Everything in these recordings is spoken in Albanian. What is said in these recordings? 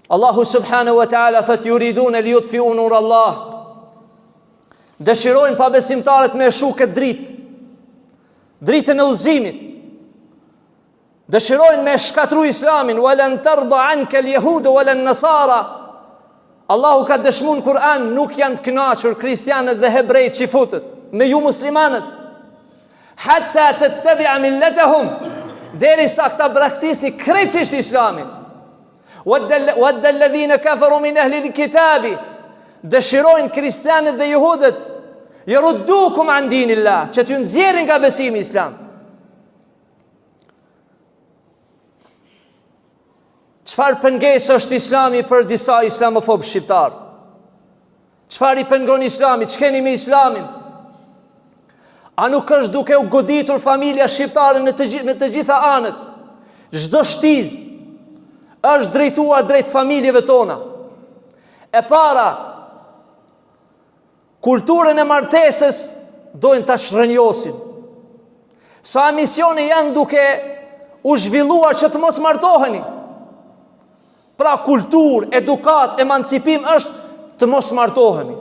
Allahu subhanahu wa ta'ala thot yuridun li yutfi'u nur Allah. Dëshirojnë pa besimtarët me shu këtë dritën e udhëzimit. Dëshirojnë me shkatru islamin. Walan tarda anka al-yahudu walan nasara. Allahu ka dëshmu në Kur'an, nuk janë të kënaqur kristianët dhe hebrejt që futët me ju muslimanët. Hatta tattabi'a millatahum, derisa këta braktisni krejtësisht islamin. Wadda alladhina kafaru min ahli al-kitabi, dëshirojnë kristianët dhe jehudët, yaruddukum an dinillah, që t'ju nxjerrin nga besimi islam. Çfarë pengesë është islami për disa islamofobë shqiptar? Çfarë i pengon islami? Ç'keni me islamin? A nuk është duke u goditur familja shqiptare në të gjitha anët? Çdo shtiz është drejtuar drejt familjeve tona. E para, kulturën e martesës dojnë ta shrënjosin. Sa misione janë duke u zhvilluar që të mos martoheni. Pra kultur, edukat, emancipim është të mos martohemi.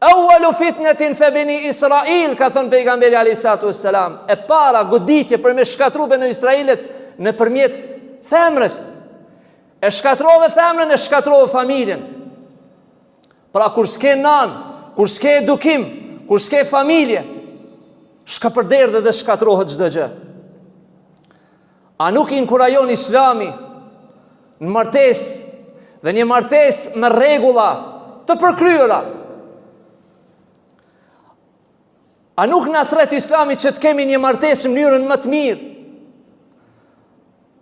Awwalu fitnetin fe beni Israil, ka thënë pejgamberi alayhissalatu wassalam, e para goditje për me shkatru beni Israilet në përmjet femrës. E shkatrove femrën, e shkatrove familjen. Pra kur s'ke nan, kur s'ke edukim, kur s'ke familje, shka përderdhe dhe shkatrohet çdo gjë. A nuk inkurajon Islami në martesë dhe një martesë me rregulla të përkryera? A nuk na thret Islami që të kemi një martesë në mënyrën më të mirë?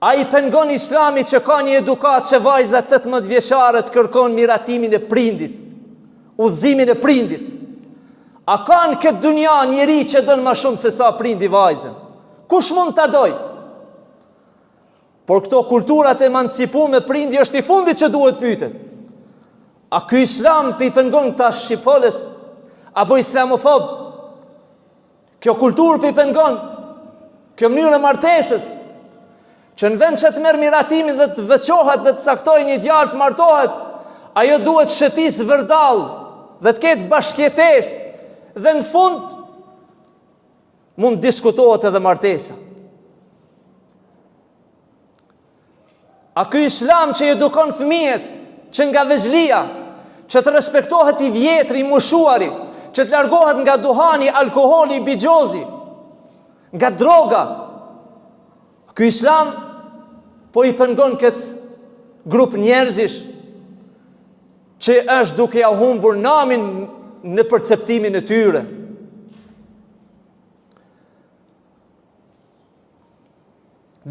A i pengon Islami që ka një edukat që vajza 18 vjeçare të kërkon miratimin e prindit, udhëzimin e prindit? A ka në këtë dunja njeri që dën më shumë se sa prindi vajzën? Kush mund ta doj? Por këto kulturat emancipume prindi është i fundit që duhet pyetet. A ky islam i pengon këta shqipfolës apo islamofob? Kjo kulturë i pengon, kjo mënyrë e martesës, që në vend që të merr miratimin dhe të veçohet dhe të caktoj një djalë të martohet, ajo duhet shëtis vërdall dhe të ketë bashkëjetesë dhe në fund mund diskutohet edhe martesa. A ky islam që edukon fëmijët që nga vezhlia, që të respektohet i vjetri, i mushuari, që të largohet nga duhani, alkoholi, bigjozi, nga droga, ky islam po i pengon këtë grup njerëzish që është duke ja humbur namin në perceptimin e tyre.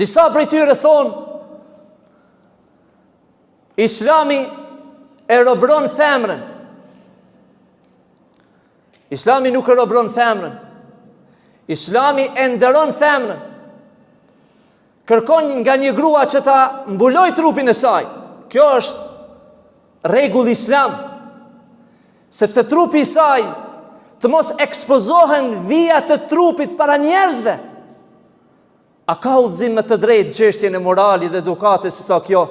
Disa prej tyre thonë, Islami e robron femrën. Islami nuk e robron femrën. Islami e nderon femrën. Kërkon nga një grua që ta mbuloj trupin e saj. Kjo është rregull islam. Sepse trupi i saj të mos ekspozohen vija të trupit para njerëzve. A ka udhëzim më të drejtë çështjen e moralit dhe edukatës se sa kjo?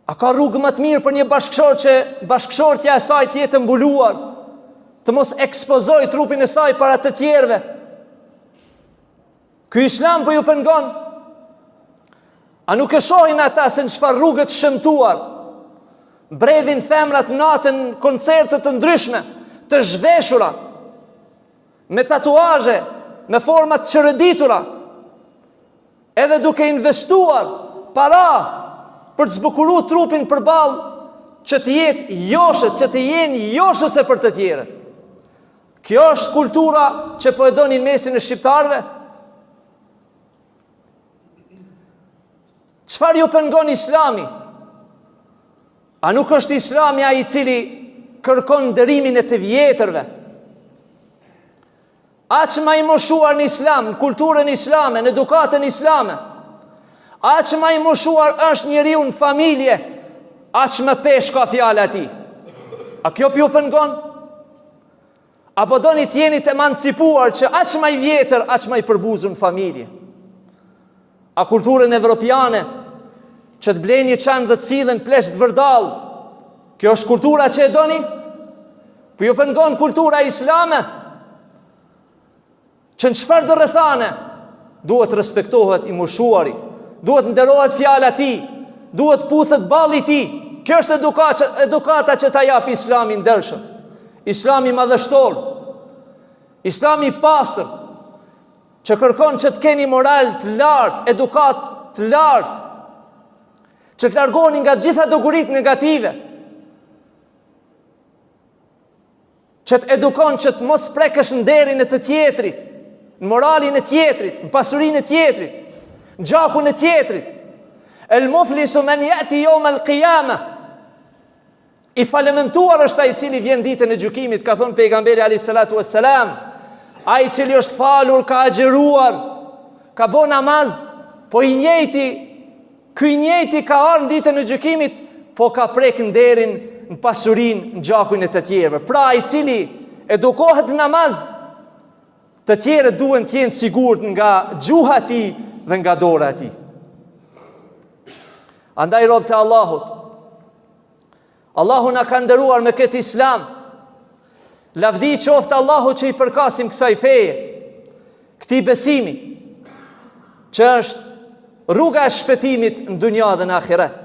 A ka rrugë më të mirë për një bashkëshor që bashkëshortja e saj të jetë mbuluar, të mos ekspozoj trupin e saj para të tjerëve? Ky islam po ju pengon. A nuk e shohin ata se në çfarë rrugë të shëmtuar bredhin femrat natën koncerte të ndryshme, të zhveshura, me tatuazhe, me forma të çrëditura, edhe duke investuar para për të zbukuru trupin përballë që të jetë joshës, që të jenë joshëse për të tjerë. Kjo është kultura që po e donin mesin e shqiptarëve? Çfarë ju pengon Islami? A nuk është Islami ai i cili kërkon nderimin e të vjetërve? Aq më i moshuar në Islam, në kulturën islame, në edukatën islame, aq më i moshuar është njeriu në familje, aq më pesh ka fjala e tij. A kjo ju pengon? Apo doni të jeni të emancipuar që aq më i vjetër, aq më i përbuzur në familje? A kulturën evropiane që të bleni një çan dhe të cilën plesh të vërdall. Kjo është kultura që e doni? Po ju pengon kultura islame? Që në çfarë do rrethane duhet respektohet i moshuari, duhet nderohet fjala e tij, duhet puthet balli i tij. Kjo është edukata që ta jap Islami ndershëm. Islami madhështor, Islami pastër, që kërkon që të keni moral të lartë, edukat të lartë, që të largoni nga gjitha doguritë negative, që të edukon që të mos prekësh nderin e të tjetrit, në moralin e tjetrit, në pasurinë e tjetrit, në gjakun e tjetrit. El muflisu men yati yawm al qiyamah. I falementuar është ai i cili vjen ditën e gjykimit, ka thënë pejgamberi alayhis salatu wassalam, ai i cili është falur, ka agjëruar, ka bën namaz, po ky i njëjti ka ardhur ditën e gjykimit, po ka prek nderin, në pasurinë, në gjakun e të tjerëve. Pra ai i cili edukohet në namaz, të tjerët duhen të jenë sigurt nga gjuha e tij dhe nga dora e tij. Andaj robët e Allahut, Allahu na ka nderuar me këtë Islam. Lavdi qoftë Allahu që i përkasim kësaj feje, këtij besimi, që është rruga e shpëtimit në dunja dhe në ahiret.